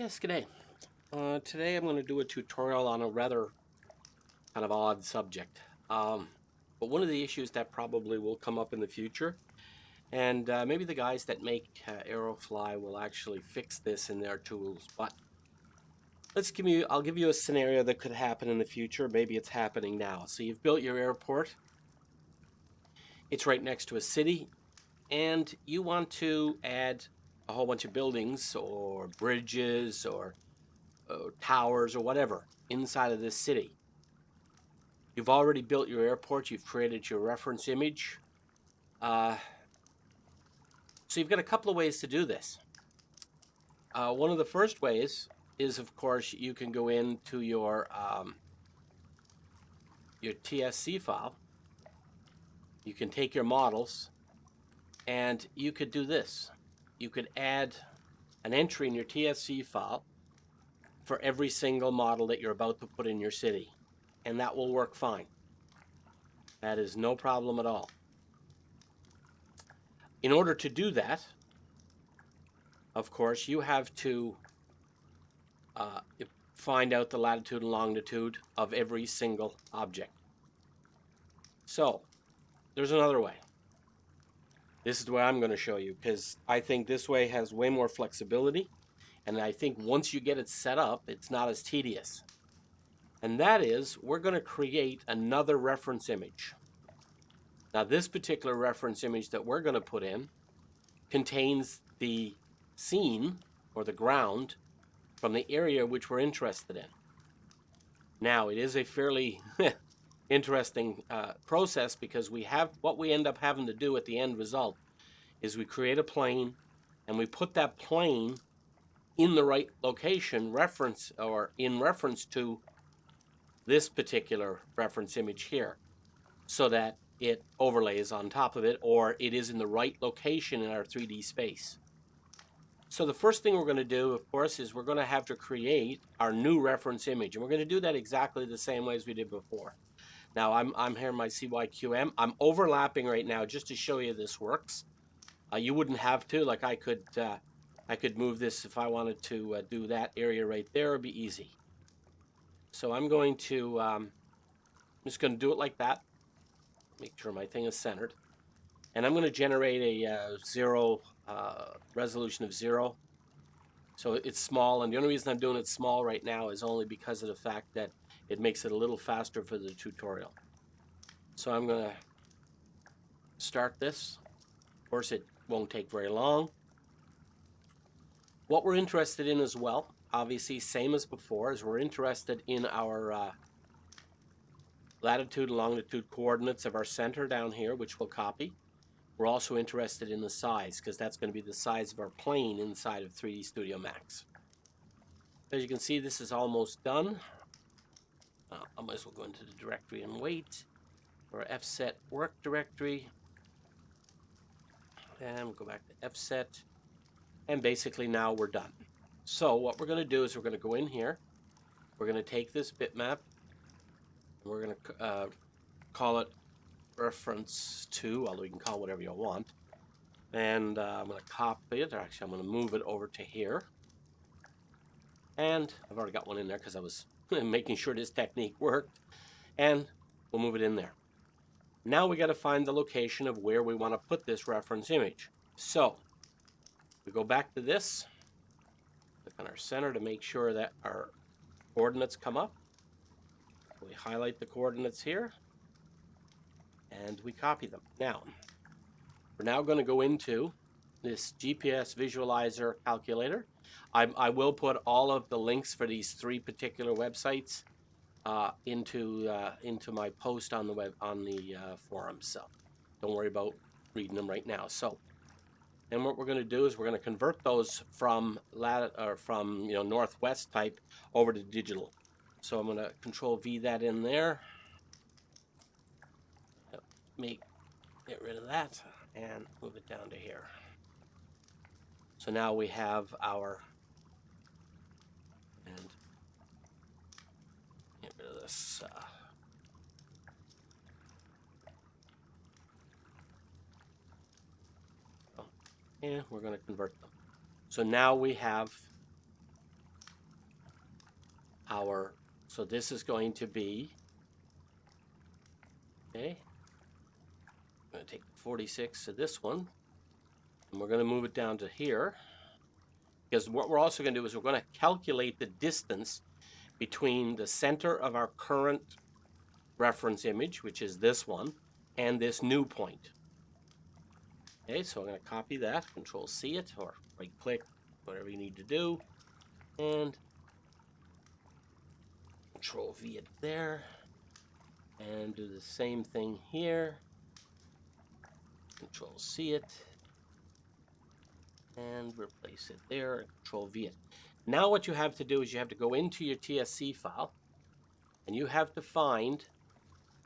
Yes, g'day. Today I'm going to do a tutorial on a rather kind of odd subject. But one of the issues that probably will come up in the future, and maybe the guys that make Aerofly will actually fix this in their tools. But I'll give you a scenario that could happen in the future. Maybe it's happening now. So you've built your airport. It's right next to a city, and you want to add a whole bunch of buildings or bridges or towers or whatever inside of this city. You've already built your airport. You've created your reference image. So you've got a couple of ways to do this. One of the first ways is, of course, you can go into your TSC file. You can take your models, and you could do this. You could add an entry in your TSC file for every single model that you're about to put in your city, and that will work fine. That is no problem at all. In order to do that, of course, you have to find out the latitude and longitude of every single object. So there's another way. This is the way I'm going to show you, because I think this way has way more flexibility, and I think once you get it set up, it's not as tedious. And that is, we're going to create another reference image. Now, this particular reference image that we're going to put in contains the scene or the ground from the area which we're interested in. Now, it is a fairly interesting process, because what we end up having to do at the end result is we create a plane and we put that plane in the right location in reference to this particular reference image here, so that it overlays on top of it, or it is in the right location in our 3D space. So the first thing we're going to do, of course, is we're going to have to create our new reference image, and we're going to do that exactly the same way as we did before. Now I'm here in my CYQM. I'm overlapping right now just to show you this works. You wouldn't have to, like I could move this if I wanted to do that area right there. It'd be easy. So I'm going to, I'm just going to do it like that. Make sure my thing is centered. And I'm going to generate a resolution of 0. So it's small, and the only reason I'm doing it small right now is only because of the fact that it makes it a little faster for the tutorial. So I'm going to start this. Of course, it won't take very long. What we're interested in as well, obviously same as before, is we're interested in our latitude and longitude coordinates of our center down here, which we'll copy. We're also interested in the size, because that's going to be the size of our plane inside of 3D Studio Max. As you can see, this is almost done. I might as well go into the directory and wait for fset work directory. And we'll go back to fset. And basically now we're done. So what we're going to do is we're going to go in here. We're going to take this bitmap. And we're going to call it reference 2, although you can call it whatever you want. And I'm going to copy it. Or actually, I'm going to move it over to here. And I've already got one in there because I was making sure this technique worked. And we'll move it in there. Now we got to find the location of where we want to put this reference image. So we go back to this, click on our center to make sure that our coordinates come up. We highlight the coordinates here, and we copy them. Now, we're now going to go into this GPS visualizer calculator. I will put all of the links for these 3 particular websites into my post on the forum. So don't worry about reading them right now. So, and what we're going to do is we're going to convert those from northwest type over to digital. So I'm going to Control V that in there. Get rid of that and move it down to here. So now we have our, and get rid of this. And we're going to convert them. So now we have our, so this is going to be, okay, I'm going to take 46 to this one, and we're going to move it down to here, because what we're also going to do is we're going to calculate the distance between the center of our current reference image, which is this one, and this new point. Okay, so I'm going to copy that, Control C it, or right click, whatever you need to do, and Control V it there, and do the same thing here, Control C it, and replace it there, Control V it. Now what you have to do is you have to go into your TSC file, and you have to find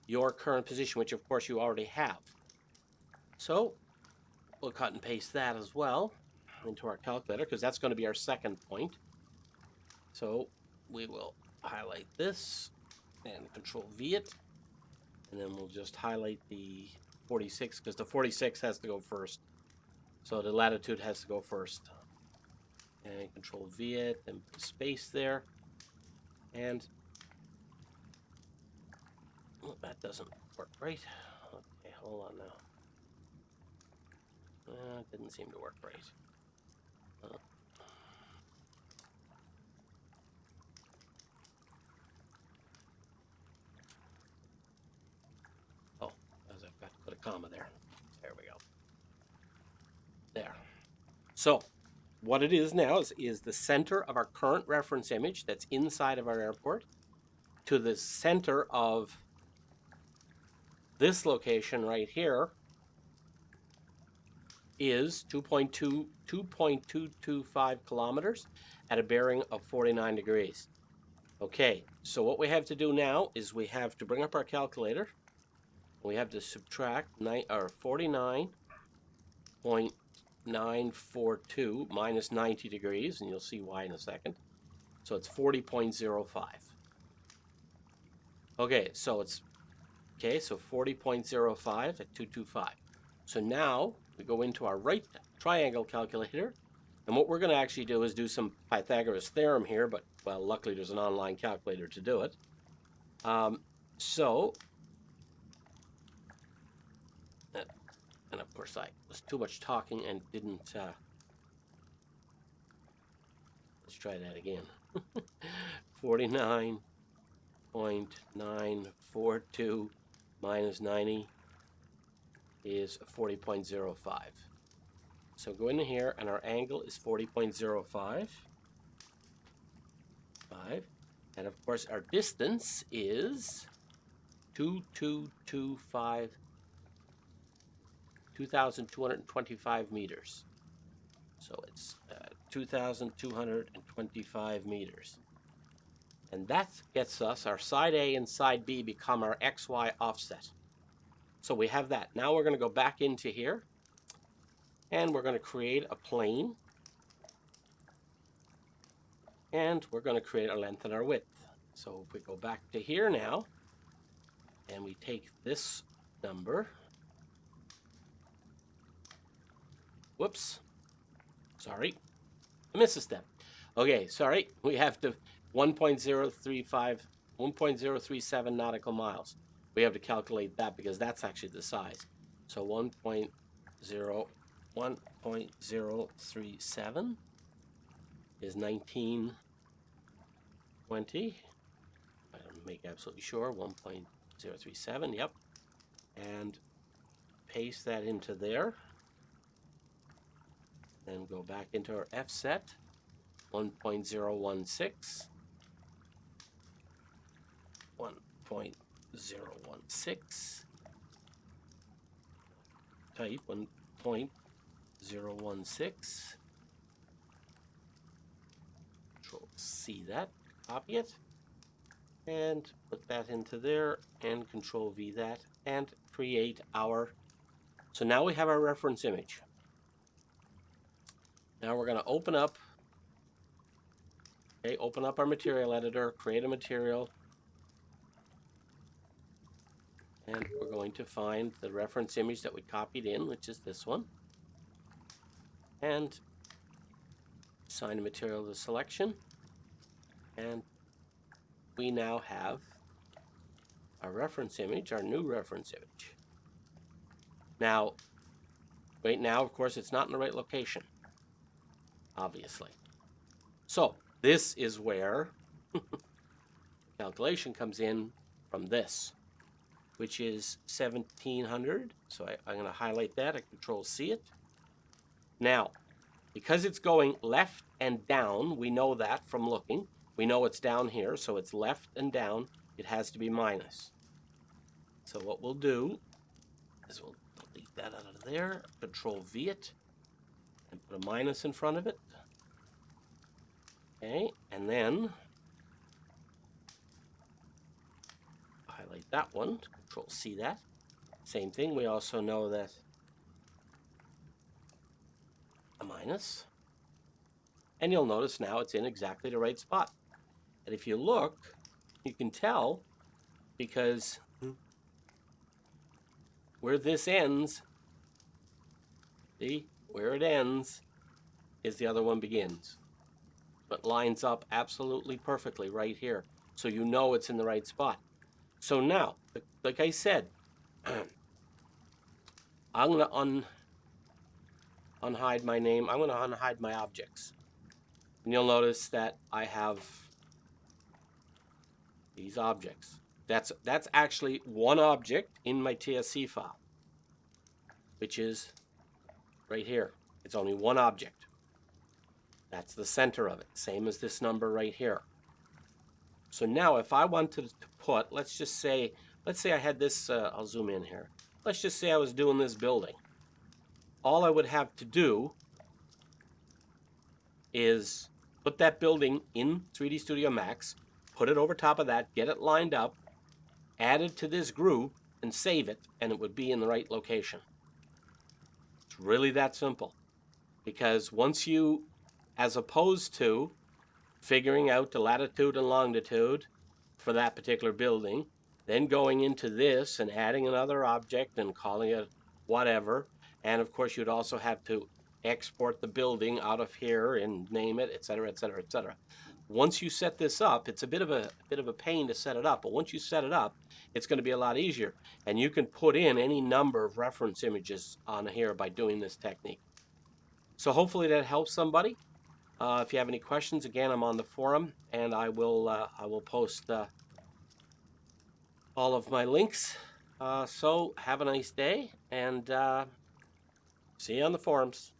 your current position, which of course you already have. So we'll cut and paste that as well into our calculator, because that's going to be our second point. So we will highlight this and Control V it, and then we'll just highlight the 46, because the 46 has to go first. So the latitude has to go first. And Control V it, and put space there. And oh, that doesn't work right. Okay, hold on now. It didn't seem to work right. Oh, I've got to put a comma there. There we go. There. So what it is now is the center of our current reference image that's inside of our airport to the center of this location right here is 2.225 kilometers at a bearing of 49 degrees. Okay, so what we have to do now is we have to bring up our calculator. We have to subtract 49.942 minus 90 degrees, and you'll see why in a second. So it's 40.05. Okay, so it's, okay, so 40.05 at 225. So now we go into our right triangle calculator, and what we're going to actually do is do some Pythagoras theorem here, but, well, luckily there's an online calculator to do it. And of course I was too much talking and didn't, let's try that again. 49.942 minus 90 is 40.05. So go in here, and our angle is 40.05. And of course our distance is 2,225 meters. So it's 2,225 meters. And that gets us, our side A and side B become our XY offset. So we have that. Now we're going to go back into here, and we're going to create a plane. And we're going to create our length and our width. So if we go back to here now, and we take this number, whoops, sorry, I missed a step. Okay, sorry, we have to 1.037 nautical miles. We have to calculate that because that's actually the size. So 1.037 is 1920. I'll make absolutely sure, 1.037, yep. And paste that into there. Then go back into our F set, 1.016. 1.016. Type 1.016. Control C that, copy it, and put that into there, and Control V that, and create our, so now we have our reference image. Now we're going to open up, okay, open up our material editor, create a material, and we're going to find the reference image that we copied in, which is this one, and assign a material to selection, and we now have our reference image, our new reference image. Now, right now, of course, it's not in the right location, obviously. So this is where calculation comes in from this, which is 1700. So I'm going to highlight that. I Control-C it. Now, because it's going left and down, we know that from looking. We know it's down here, so it's left and down. It has to be minus. So what we'll do is we'll delete that out of there, Control-V it, and put a minus in front of it. Okay, and then highlight that one, Control-C that. Same thing, we also know that a minus. And you'll notice now it's in exactly the right spot. And if you look, you can tell because where this ends, see, where it ends is the other one begins. But lines up absolutely perfectly right here. So you know it's in the right spot. So now, like I said, I'm going to unhide my name. I'm going to unhide my objects. And you'll notice that I have these objects. That's actually one object in my TSC file, which is right here. It's only one object. That's the center of it, same as this number right here. So now if I wanted to put, let's say I had this, I'll zoom in here. Let's just say I was doing this building. All I would have to do is put that building in 3D Studio Max, put it over top of that, get it lined up, add it to this group, and save it, and it would be in the right location. It's really that simple. Because once you, as opposed to figuring out the latitude and longitude for that particular building, then going into this and adding another object and calling it whatever, and of course you'd also have to export the building out of here and name it, etc., etc., etc. Once you set this up, it's a bit of a pain to set it up, but once you set it up, it's going to be a lot easier, and you can put in any number of reference images on here by doing this technique. So hopefully that helps somebody. If you have any questions, again, I'm on the forum, and I will post all of my links. So have a nice day, and see you on the forums.